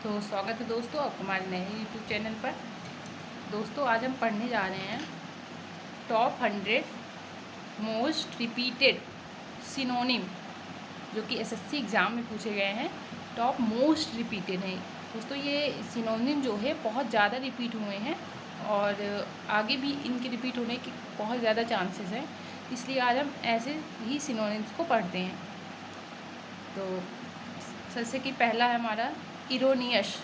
तो स्वागत है दोस्तों आपको हमारे नए यूट्यूब चैनल पर। दोस्तों आज हम पढ़ने जा रहे हैं टॉप 100 मोस्ट रिपीटेड सिनोनिम, जो कि एसएससी एग्ज़ाम में पूछे गए हैं। टॉप मोस्ट रिपीटेड हैं दोस्तों। ये सिनोनिम जो है बहुत ज़्यादा रिपीट हुए हैं और आगे भी इनके रिपीट होने के बहुत ज़्यादा चांसेस हैं, इसलिए आज हम ऐसे ही सिनोनिम्स को पढ़ते हैं। तो सबसे कि पहला है हमारा इरोनियस।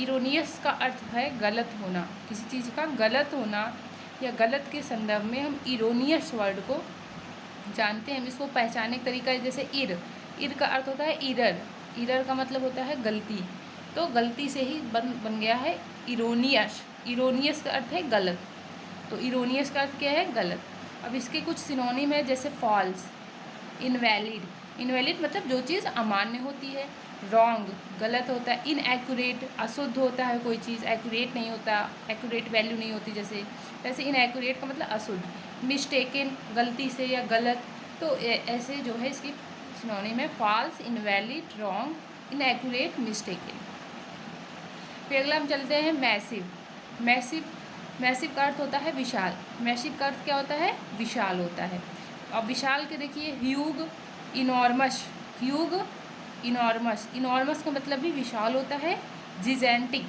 इरोनियस का अर्थ है गलत होना, किसी चीज़ का गलत होना या गलत के संदर्भ में हम इरोनियस वर्ड को जानते हैं। हम इसको पहचानने का तरीका है, जैसे इर का अर्थ होता है इरर। इरर का मतलब होता है गलती, तो गलती से ही बन गया है इरोनियस। इरोनियस का अर्थ है गलत, तो इरोनियस का अर्थ क्या है? गलत। अब इसके कुछ सिनोनिम है, जैसे फॉल्स, इनवैलिड। इनवैलिड मतलब जो चीज़ अमान्य होती है। रॉन्ग गलत होता है। इनएक्यूरेट अशुद्ध होता है, कोई चीज़ एक्यूरेट नहीं होता, एक्यूरेट वैल्यू नहीं होती, जैसे वैसे इनएक्यूरेट का मतलब अशुद्ध। मिस्टेकन गलती से या गलत, तो ऐसे जो है इसकी सिनोनिम है false, invalid, wrong, inaccurate, mistaken. फिर अगला हम चलते हैं मैसिव। मैसिव का अर्थ होता है विशाल। मैसिव का अर्थ क्या होता है? विशाल होता है। और विशाल के देखिए Hugh, enormous. Hugh, enormous. Enormous का मतलब भी विशाल होता है। जिजेंटिक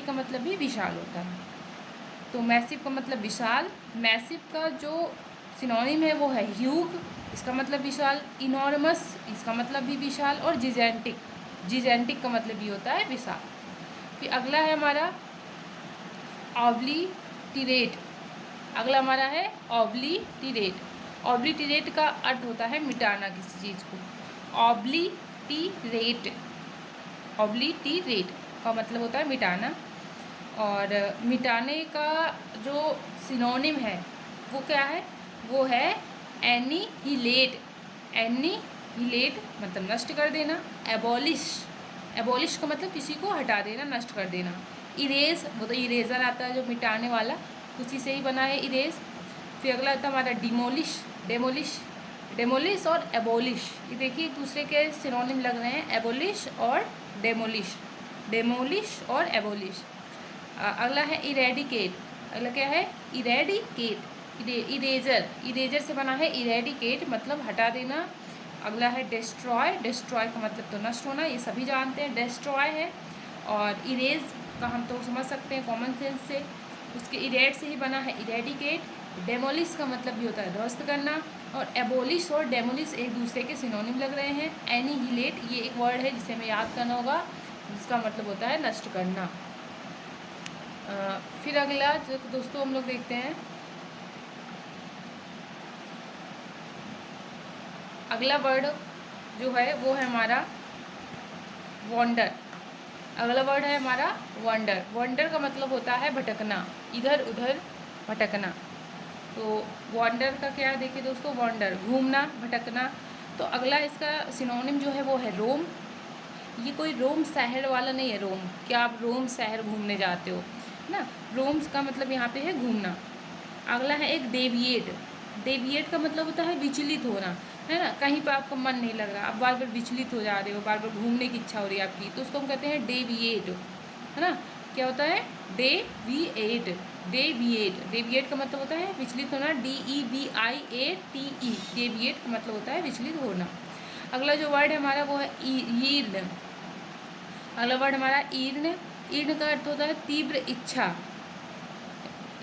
का मतलब भी विशाल होता है। तो मैसिव का मतलब विशाल। मैसिव का जो सिनोनिम है वो है ह्यूग, इसका मतलब विशाल। इनॉर्मस, इसका मतलब भी विशाल। और जिजेंटिक का मतलब भी होता है विशाल। फिर अगला है हमारा ऑब्लिटरेट। अगला हमारा है ऑब्लिटरेट। ऑब्लिटरेट का अर्थ होता है मिटाना किसी चीज़ को। ऑब्लिटरेट का मतलब होता है मिटाना। और मिटाने का जो सिनोनिम है वो क्या है? वो है एनिहिलेट। एनिहिलेट मतलब नष्ट कर देना। एबॉलिश का मतलब किसी को हटा देना, नष्ट कर देना। इरेज, वो तो इरेजर आता है जो मिटाने वाला, उसी से ही बना है इरेज। फिर अगला आता है हमारा डेमोलिश और एबोलिश। ये देखिए एक दूसरे के सिनोनिम लग रहे हैं, एबोलिश और डेमोलिश और एबोलिश। अगला है इरेडिकेट। अगला क्या है? इरेडिकेट। इरेजर से बना है इरेडिकेट, मतलब हटा देना। अगला है डिस्ट्रॉय का मतलब तो नष्ट होना, ये सभी जानते हैं डिस्ट्रॉय है। और इरेज का हम तो समझ सकते हैं कॉमन सेंस से, उसके इरेड से ही बना है इरेडिकेट। डेमोलिश का मतलब भी होता है ध्वस्त करना। और एबोलिश और डेमोलिश एक दूसरे के सिनोनिम लग रहे हैं। एनिहिलेट ये एक वर्ड है जिसे हमें याद करना होगा, जिसका मतलब होता है नष्ट करना। फिर अगला जो दोस्तों हम लोग देखते हैं, अगला वर्ड जो है वो है हमारा वॉन्डर। अगला वर्ड है हमारा वंडर। वंडर का मतलब होता है भटकना, इधर उधर भटकना। तो वंडर का क्या है देखिए दोस्तों, वंडर घूमना, भटकना। तो अगला इसका सिनोनिम जो है वो है रोम। ये कोई रोम शहर वाला नहीं है, रोम क्या आप रोम शहर घूमने जाते हो ना, रोम्स का मतलब यहाँ पे है घूमना। अगला है एक डेविएट का मतलब होता है विचलित होना, है ना। कहीं पर आपका मन नहीं लग रहा, आप बार बार विचलित हो जा रहे हो, बार बार घूमने की इच्छा हो रही है आपकी, तो उसको हम कहते हैं डेविएट, है ना। क्या होता है? डेविएट का मतलब होता है विचलित होना। DEVIATE। डेविएट का मतलब होता है विचलित होना। अगला जो वर्ड है हमारा वो है ईर्ण। अगला वर्ड हमारा ईर्ण का अर्थ होता है तीव्र इच्छा।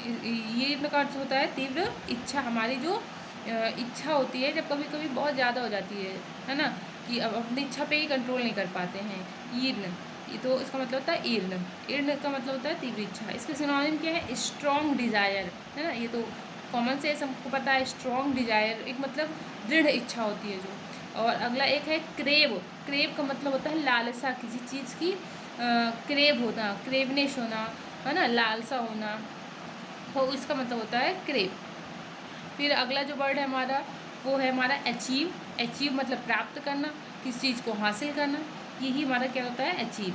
ईर्ण का अर्थ होता है तीव्र इच्छा। हमारी जो इच्छा होती है जब कभी कभी बहुत ज़्यादा हो जाती है ना, कि अब अपनी इच्छा पे ही कंट्रोल नहीं कर पाते हैं, ईर्ण। ये तो इसका मतलब होता है ईर्ण का मतलब होता है तीव्र इच्छा। इसके सिनोनिम क्या है? स्ट्रॉन्ग डिज़ायर, है ना। ये तो कॉमन सेंस हमको पता है। स्ट्रॉन्ग डिज़ायर एक मतलब दृढ़ इच्छा होती है जो। और अगला एक है क्रेव का मतलब होता है लालसा, किसी चीज़ की क्रेव होना, क्रेवनेस होना, है ना, लालसा होना, तो इसका मतलब होता है क्रेव। फिर अगला जो वर्ड है हमारा वो है हमारा अचीव मतलब प्राप्त करना, किसी चीज़ को हासिल करना, यही हमारा क्या होता है? अचीव।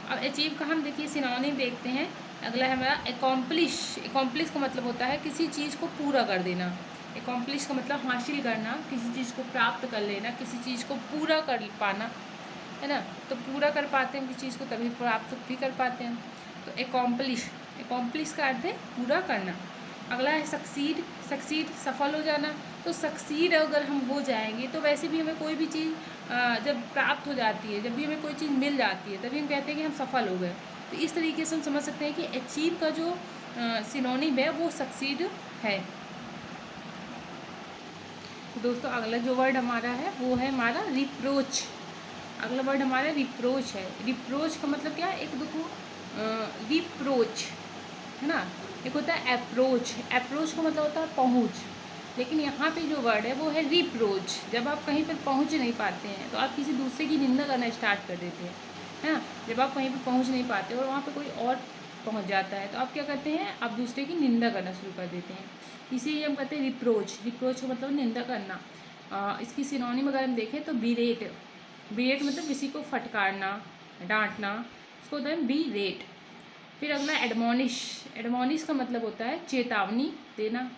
अब अचीव का हम देखिए सिनोनिम देखते हैं। अगला है हमारा एकॉम्प्लिश का मतलब होता है किसी चीज़ को पूरा कर देना। एकॉम्प्लिश का मतलब हासिल करना, किसी चीज़ को प्राप्त कर लेना, किसी चीज़ को पूरा कर पाना, है ना। तो पूरा कर पाते हैं किसी चीज़ को तभी प्राप्त भी कर पाते हैं। तो एकॉम्प्लिश का अर्थ है पूरा करना। अगला है सक्सीड, सफल हो जाना। तो सक्सीड अगर हम हो जाएंगे तो वैसे भी हमें कोई भी चीज़ जब प्राप्त हो जाती है, जब भी हमें कोई चीज़ मिल जाती है, तभी हम कहते हैं कि हम सफल हो गए। तो इस तरीके से हम समझ सकते हैं कि अचीव का जो सिनोनिम है वो सक्सीड है। तो दोस्तों अगला जो वर्ड हमारा है वो है हमारा रिप्रोच। अगला वर्ड हमारा रिप्रोच है। रिप्रोच का मतलब क्या है, एक देखो रिप्रोच है ना, एक होता है अप्रोच। अप्रोच का मतलब होता है पहुंच, लेकिन यहाँ पे जो वर्ड है वो है रिप्रोच। जब आप कहीं पर पहुंच नहीं पाते हैं तो आप किसी दूसरे की निंदा करना स्टार्ट कर देते हैं, है ना। जब आप कहीं पर पहुंच नहीं पाते और वहाँ पे कोई और पहुंच जाता है तो आप क्या करते हैं, आप दूसरे की निंदा करना शुरू कर देते हैं। इसीलिए हम कहते हैं रिप्रोच। रिप्रोच का मतलब निंदा करना। इसकी सिनोनिम अगर हम देखें तो बीरेट। बीरेट मतलब किसी को फटकारना, डांटना, उसको होता है बीरेट। फिर अगला एडमोनिश। एडमोनिश का मतलब होता है चेतावनी देना,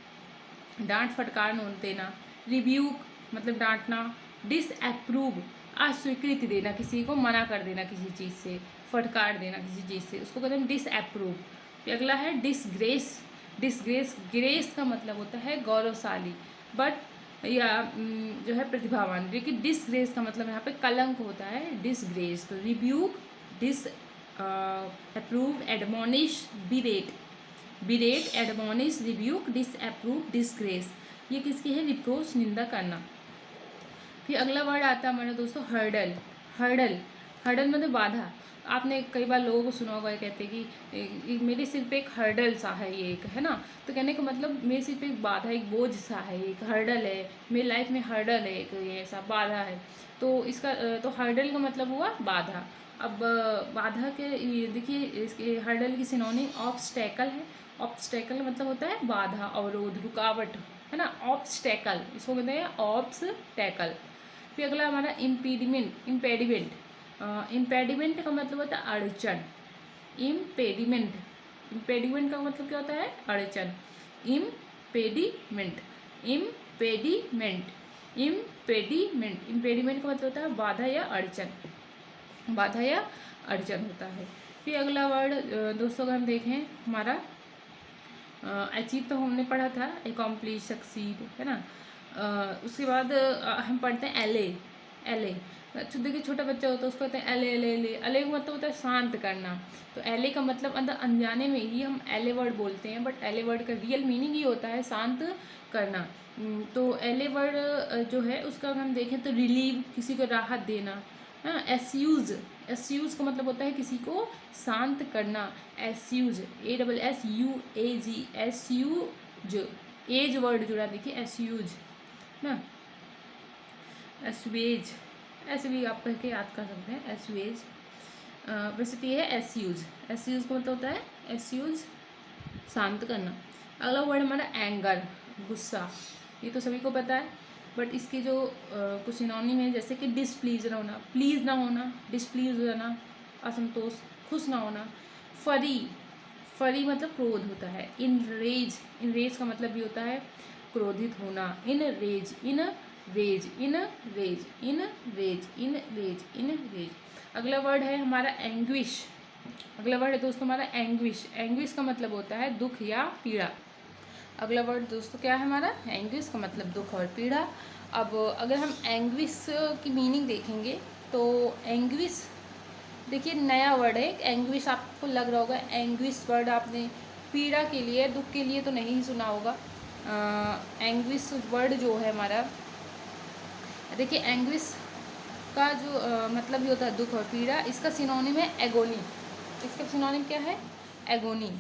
डांट फटकार देना। रिव्यूक मतलब डांटना। डिसअप्रूव अस्वीकृति देना, किसी को मना कर देना किसी चीज़ से, फटकार देना किसी चीज़ से, उसको कहते हैं डिसअप्रूव। फिर अगला है डिसग्रेस। डिसग्रेस, ग्रेस का मतलब होता है गौरवशाली, बट या जो है प्रतिभावान, लेकिन डिसग्रेस का मतलब यहाँ पे कलंक होता है, डिसग्रेस। तो rebuke, dish approve, admonish, बिरेट। बिरेट, admonish, rebuke, disapprove, disgrace, ये किसकी है, रिप्रोच, निंदा करना। फिर अगला वर्ड आता है हमारे दोस्तों हर्डल। हर्डल, हर्डल मतलब बाधा। आपने कई बार लोगों को सुना होगा, कहते हैं कि मेरे सिर पे एक हर्डल सा है, ये एक है ना। तो कहने का मतलब मेरे सिर पे एक बाधा, एक बोझ सा है, एक हर्डल है, मेरी लाइफ में हर्डल है, एक ये ऐसा बाधा है। तो इसका तो हर्डल का मतलब हुआ बाधा। अब बाधा के देखिए, इसके हर्डल की सिनोनिम ऑब्स्टैकल है। ऑब्स्टैकल का मतलब होता है बाधा, अवरोध, रुकावट, है ना। ऑब्स्टैकल, इसको कहते हैं ऑब्स्टैकल। फिर अगला हमारा इम्पीडिमेंट, इम्पेडिमेंट। इम्पेडिमेंट का मतलब होता है अड़चन। इम्पेडिमेंट, इम्पेडिमेंट का मतलब क्या होता है, अड़चन। इम्पेडिमेंट, इम्पेडिमेंट, इम्पेडिमेंट, इम्पेडिमेंट का मतलब होता है बाधा या अड़चन, बाधा या अड़चन होता है। फिर अगला वर्ड दोस्तों अगर हम देखें हमारा अचीव तो हमने पढ़ा था, एकॉम्प्लिश, सक्सीड, है ना। उसके बाद हम पढ़ते हैं एले। एले, तो देखिए छोटा बच्चा होता है उसको कहते हैं एले एले एले। एले का मतलब होता है शांत करना। तो एले का मतलब अंदर अनजाने में ही हम एले वर्ड बोलते हैं, बट एले वर्ड का रियल मीनिंग ही होता है शांत करना। तो एले वर्ड जो है उसका अगर हम देखें तो रिलीव, किसी को राहत देना, हाँ। एस्यूज, एस्यूज का मतलब होता है किसी को शांत करना। एस्यूज, ASSUAG, एस्यूज, एज वर्ड जुड़ा देखिए, एस्यूज ना, एस्वेज, ऐसे भी आप कह के याद कर सकते हैं, एस्वेज। वैसे तो ये है एस्यूज। एस्यूज का मतलब होता है एस्यूज, शांत करना। अगला वर्ड हमारा एंगर, गुस्सा। ये तो सभी को पता है, बट इसके जो कुछ सिनोनिम है, जैसे कि डिसप्लीज होना, प्लीज ना होना, डिसप्लीज हो जाना, असंतोष, खुश ना होना। फरी, फरी मतलब क्रोध होता है। इनरेज, इनरेज का मतलब भी होता है क्रोधित होना। Enraged, enraged, enraged, enraged, enraged, enraged. अगला वर्ड है हमारा एंग्विश। अगला वर्ड है दोस्तों हमारा एंग्विश। एंग्विश का मतलब होता है दुख या पीड़ा। अगला वर्ड दोस्तों क्या है हमारा, एंग्विश का मतलब दुख और पीड़ा। अब अगर हम एंग्विश की मीनिंग देखेंगे तो एंग्विश देखिए नया वर्ड है। एंग्विश आपको लग रहा होगा, एंग्विश वर्ड आपने पीड़ा के लिए, दुख के लिए तो नहीं सुना होगा। एंग्विश वर्ड जो है हमारा, देखिए एंग्विश का जो मतलब भी होता है दुख और पीड़ा। इसका सिनोनिम है एगोनी। इसका सिनोनिम क्या है, एगोनी।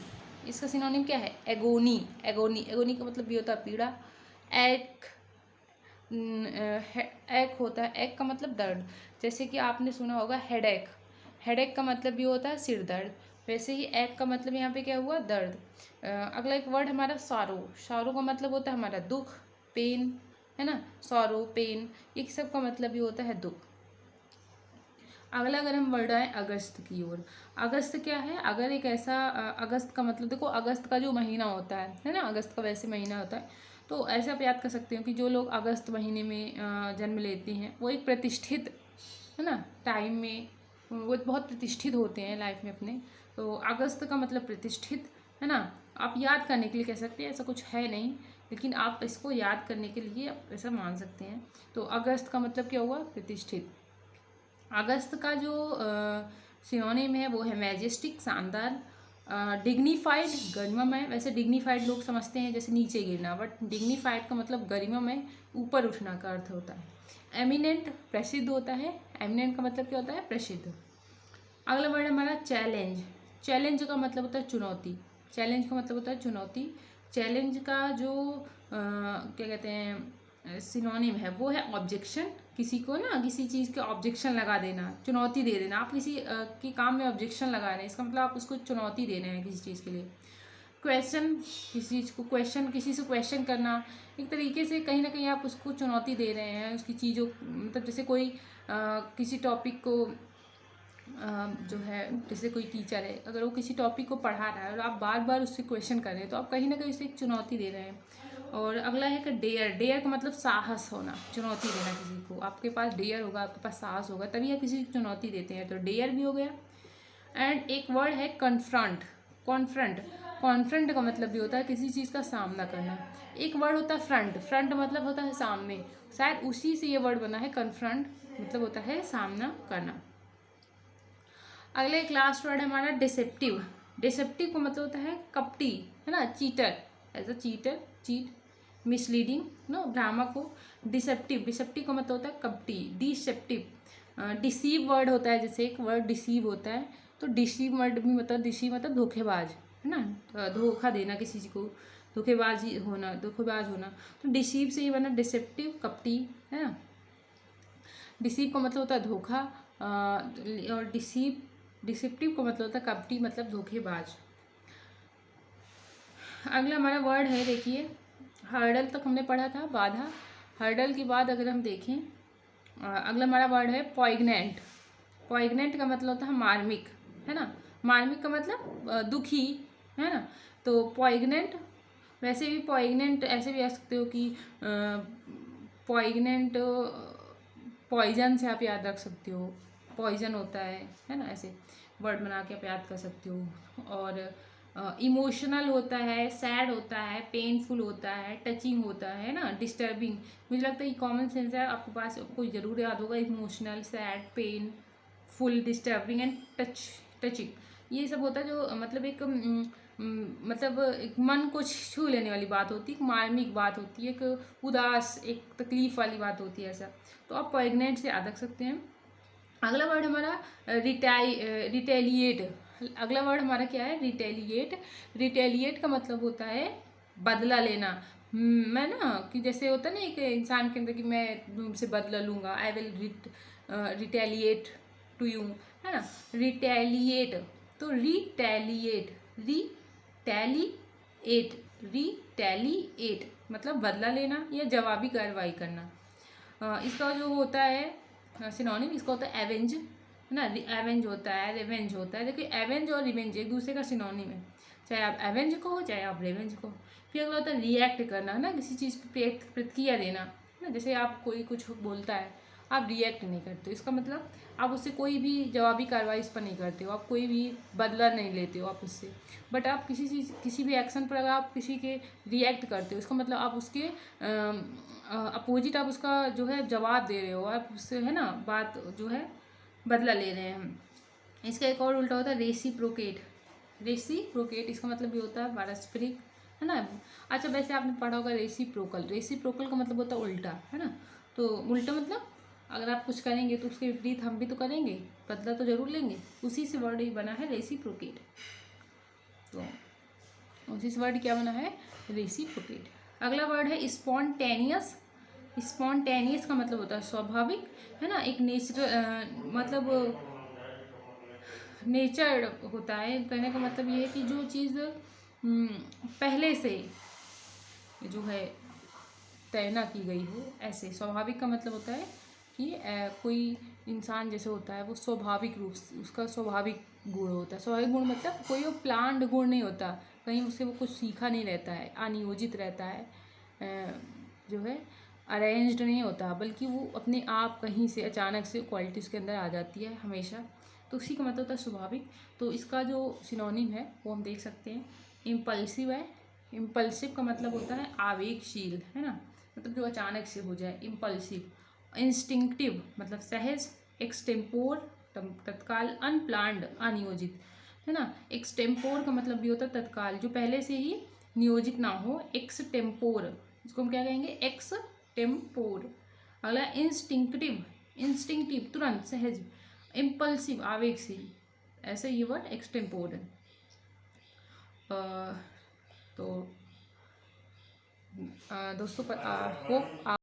इसका सिनोनिम क्या है, एगोनी। एगोनी, एगोनी का मतलब भी होता है पीड़ा। एक, एक होता है, एक का मतलब दर्द। जैसे कि आपने सुना होगा हेडेक। हेडेक का मतलब भी होता है सिर दर्द। वैसे ही एक का मतलब यहाँ पे क्या हुआ, दर्द। अगला एक वर्ड हमारा सारो। सारो का मतलब होता है हमारा दुख, पेन, है ना। सॉरो, पेन, ये सब का मतलब भी होता है दुख। अगला अगर हम वर्ड आए अगस्त की ओर। अगस्त क्या है, अगर एक ऐसा अगस्त का मतलब देखो, अगस्त का जो महीना होता है ना, अगस्त का वैसे महीना होता है। तो ऐसे आप याद कर सकते हो कि जो लोग अगस्त महीने में जन्म लेते हैं वो एक प्रतिष्ठित, है ना, टाइम में वो बहुत प्रतिष्ठित होते हैं लाइफ में अपने। तो अगस्त का मतलब प्रतिष्ठित, है ना। आप याद करने के लिए कह सकते हैं, ऐसा कुछ है नहीं, लेकिन आप इसको याद करने के लिए आप ऐसा मान सकते हैं। तो अगस्त का मतलब क्या हुआ, प्रतिष्ठित। अगस्त का जो सिनोनिम है वो है मैजेस्टिक, शानदार, डिग्निफाइड, गरिमामय। वैसे डिग्निफाइड लोग समझते हैं जैसे नीचे गिरना, बट डिग्निफाइड का मतलब गरिमामय, ऊपर उठना का अर्थ होता है। एमिनेंट, प्रसिद्ध होता है। एमिनेंट का मतलब क्या होता है, प्रसिद्ध। अगला वर्ड हमारा चैलेंज। चैलेंज का मतलब होता है चुनौती। चैलेंज का मतलब होता है चुनौती। चैलेंज का जो क्या कहते हैं सिनोनिम है वो है ऑब्जेक्शन। किसी को ना किसी चीज़ के ऑब्जेक्शन लगा देना, चुनौती दे देना। आप किसी के काम में ऑब्जेक्शन लगा रहे हैं, इसका मतलब आप उसको चुनौती दे रहे हैं किसी चीज़ के लिए। क्वेश्चन, किसी चीज़ को क्वेश्चन, किसी से क्वेश्चन करना, एक तरीके से कहीं ना कहीं आप उसको चुनौती दे रहे हैं उसकी चीज़ों, मतलब जैसे कोई किसी टॉपिक को जो है, जैसे कोई टीचर है, अगर वो किसी टॉपिक को पढ़ा रहा है और आप बार बार उससे क्वेश्चन कर रहे हैं तो आप कहीं ना कहीं उसे एक चुनौती दे रहे हैं। और अगला है कि डेयर। डेयर का मतलब साहस होना, चुनौती देना किसी को। आपके पास डेयर होगा, आपके पास साहस होगा, तभी आप किसी को चुनौती देते हैं, तो डेयर भी हो गया। एंड एक वर्ड है कन्फ्रंट। कॉन्फ्रंट, कॉन्फ्रंट का मतलब भी होता है किसी चीज़ का सामना करना। एक वर्ड होता है फ्रंट। फ्रंट मतलब होता है सामने, शायद उसी से ये वर्ड बना है। कन्फ्रंट मतलब होता है सामना करना। अगले एक लास्ट वर्ड है हमारा डिसेप्टिव। डिसेप्टिव का मतलब होता है कपटी, है ना, cheater. As a cheater, cheat, misleading, no, भ्रामक हो। डिसेप्टिव, डिसेप्टिव का मतलब होता है कपटी, डिसेप्टिव। डिसीव वर्ड होता है, जैसे एक वर्ड डिसीव होता है, तो डिसीव वर्ड भी मतलब, डिसीव मतलब धोखेबाज, है ना, धोखा देना किसी चीज़ को, धोखेबाजी होना, धोखेबाज होना। तो डिसीव से ये बना डिसेप्टिव, कपटी, है ना। डिसीव का मतलब होता है धोखा, और डिसेप्टिव का मतलब होता है कपटी, मतलब धोखेबाज। अगला हमारा वर्ड है, देखिए, हर्डल तक हमने पढ़ा था, बाधा। हर्डल के बाद अगर हम देखें, अगला हमारा वर्ड है पॉइग्नेंट। पॉइग्नेंट का मतलब होता है मार्मिक, है ना। मार्मिक का मतलब दुखी, है ना। तो पॉइग्नेंट, वैसे भी पॉइग्नेंट ऐसे भी आ सकते हो कि पॉइग्नेंट पॉइजन से आप याद रख सकते हो, पॉइजन होता है ना, ऐसे वर्ड बना के आप याद कर सकते हो। और इमोशनल होता है, सैड होता है, पेनफुल होता है, टचिंग होता है ना, डिस्टर्बिंग। मुझे लगता है ये कॉमन सेंस है, आपके पास आपको ज़रूर याद होगा। Emotional, sad, painful, disturbing and touching, ये सब होता है जो मतलब एक मतलब एक मन को छू लेने वाली बात होती है, एक मार्मिक बात होती है, एक उदास, एक तकलीफ वाली बात होती है, ऐसा। तो आप प्रेग्नेंट से याद रख सकते हैं। अगला वर्ड हमारा रिटेलिएट। अगला वर्ड हमारा क्या है, रिटेलिएट। रिटेलिएट का मतलब होता है बदला लेना। मैं ना कि जैसे होता है ना एक इंसान के अंदर कि मैं तुमसे बदला लूँगा, I will retaliate to you, है ना, रिटेलिएट। तो रिटेलिएट, रिटेलिएट, रिटेलिएट मतलब बदला लेना या जवाबी कार्रवाई करना। इसका जो होता है सिनोनिम, इसका होता है एवेंज, है ना। एवेंज होता है, रिवेंज होता है। देखिए एवेंज और रिवेंज एक दूसरे का सिनोनिम है, चाहे आप एवेंज को हो चाहे आप रिवेंज को। फिर अगला होता है रिएक्ट करना, है ना, किसी चीज़ पर प्रतिक्रिया देना, है ना। जैसे आप कोई कुछ बोलता है, आप रिएक्ट नहीं करते, इसका मतलब आप उससे कोई भी जवाबी कार्रवाई इस पर नहीं करते हो, आप कोई भी बदला नहीं लेते हो आप उससे। बट आप किसी चीज़, किसी भी एक्शन पर अगर आप किसी के रिएक्ट करते हो, इसका मतलब आप उसके अपोजिट आप उसका जो है जवाब दे रहे हो, आप उससे, है ना, बात जो है बदला ले रहे हैं हम। इसका एक और उल्टा होता है रेसिप्रोकेट। रेसिप्रोकेट इसका मतलब भी होता है पारस्परिक, है ना। अच्छा, वैसे आपने पढ़ा होगा रेसिप्रोकल। रेसिप्रोकल का मतलब होता है उल्टा, है ना। तो उल्टा मतलब अगर आप कुछ करेंगे तो उसके विपरीत हम भी तो करेंगे, बदला तो जरूर लेंगे। उसी से वर्ड ही बना है रेसिप्रोकेट। तो उसी से वर्ड क्या बना है, रेसिप्रोकेट। अगला वर्ड है स्पॉन्टेनियस। स्पॉन्टेनियस का मतलब होता है स्वाभाविक, है ना, एक नेचुरल, मतलब नेचर होता है। कहने का मतलब ये है कि जो चीज़ पहले से जो है तय ना की गई हो, ऐसे। स्वाभाविक का मतलब होता है कि कोई इंसान जैसे होता है वो स्वाभाविक रूप से, उसका स्वाभाविक गुण होता है। स्वाभाविक गुण मतलब कोई वो प्लान्ड गुण नहीं होता, कहीं उससे वो कुछ सीखा नहीं रहता है, अनियोजित रहता है, जो है अरेंज्ड नहीं होता, बल्कि वो अपने आप कहीं से अचानक से क्वालिटी उसके अंदर आ जाती है हमेशा। तो उसी का मतलब होता है स्वाभाविक। तो इसका जो सिनोनिम है वो हम देख सकते हैं, इम्पल्सिव है। इम्पल्सिव का मतलब होता है आवेगशील, है ना, मतलब जो अचानक से हो जाए, इम्पल्सिव। इंस्टिंक्टिव मतलब सहज। एक्सटेम्पोर तत्काल, अनप्लान्ड अनियोजित, है ना। एक्सटेम्पोर का मतलब भी होता है तत्काल, जो पहले से ही नियोजित ना हो। एक्सटेम्पोर, इसको हम क्या कहेंगे, एक्सटेम्पोर। अगला इंस्टिंक्टिव, इंस्टिंक्टिव तुरंत, सहज। इम्पल्सिव आवेगशील, ऐसे ये वर्ड एक्सटेम्पोर है। तो दोस्तों, होप